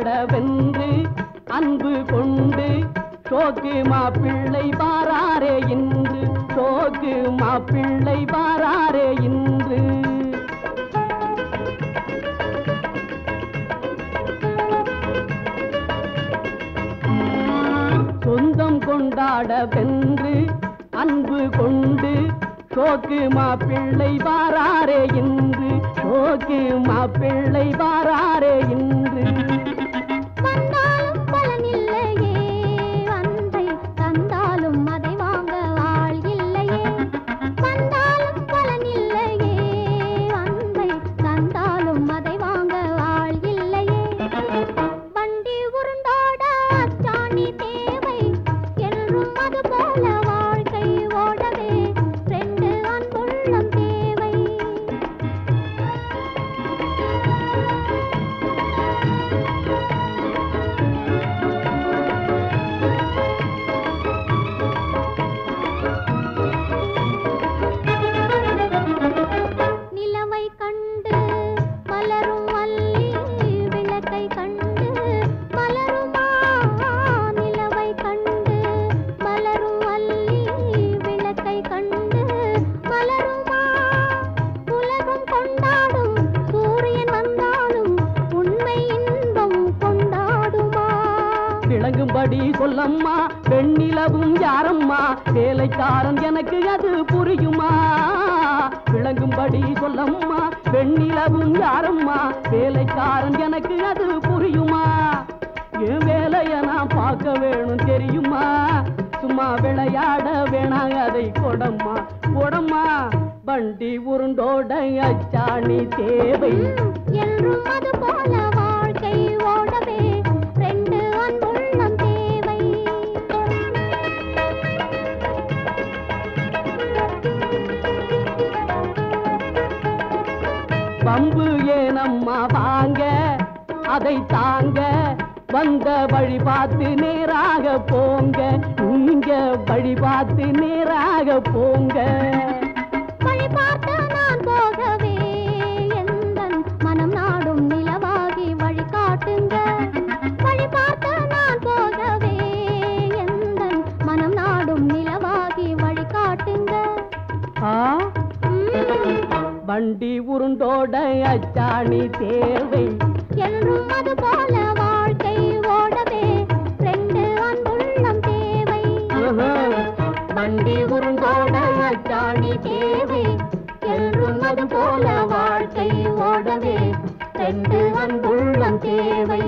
கொண்டாட வென்று அன்பு கொண்டு சோக்கு மாப்பிள்ளை பாராரே இன்று சோக்கு மாப்பிள்ளை பாராரே இன்று சொந்தம் கொண்டாட வென்று அன்பு கொண்டு சோக்கு மாப்பிள்ளை பாராரே இன்று சோக்கு மாப்பிள்ளை பாராரே இன்று வந்தாலும் பலனில்லையே அன்பை தந்தாலும் அதை வாங்க ஆள் இல்லையே வந்தாலும் பலனில்லையே அன்பை தந்தாலும் அதை வாங்க ஆள் இல்லையே வண்டி உருண்டோட அச்சாணி தேவை என்றும் அது போல வாழ்க்கை ஓடவே ரெண்டு அன்புள்ளம் தேவை நிலவை கண்டு மலரும் அல்லி விளக்கை கண்டு மலருமா நிலவை கண்டு மலரும் அல்லி விளக்கை கண்டு மலருமா உலகம் கொண்டாடும் சூரியன் வந்தாலும் உண்மை இன்பம் கொண்டாடுமா விளங்கும்படி சொல்லம்மா பெண்ணிலவும் யாரம்மா வேலைக்காரன் எனக்கு அது புரியுமா விளங்கும்படி சொல்லம்மா பெண்ணிலவும் யாரம்மா வேலைக்காரன் எனக்கு அது புரியுமா என் வேலைய நான் பார்க்க வேணும் தெரியுமா சும்மா விளையாட வேணாங்க அதை கொடம்மா கொடம்மா வண்டி உருண்டோட அச்சாணி தேவை என்றும் அது போல வாழ்க்கை ஓடவே ரெண்டு அன்புள்ளம் தேவை பம்பு ஏனம்மா வாங்க அதை தாங்க வந்த வழி பார்த்து நேராக போங்க நீங்க வழி பார்த்து நேராக போங்க வழி பார்த்து நான் போகவே எந்தன் மனம் நாடும் நிலவாகி வழி காட்டுங்க வழி பார்த்து நான் போகவே எந்தன் மனம் நாடும் நிலவாகி வழி காட்டுங்க வண்டி உருண்டோட அச்சாணி தேவை என்றும் அது போல வாழ்க்கை ஓடவே ரெண்டு அன்புள்ளம் தேவை வண்டி உருண்டோட அச்சாணி தேவை என்றும் அது போல வாழ்க்கை ஓடவே ரெண்டு அன்புள்ளம் தேவை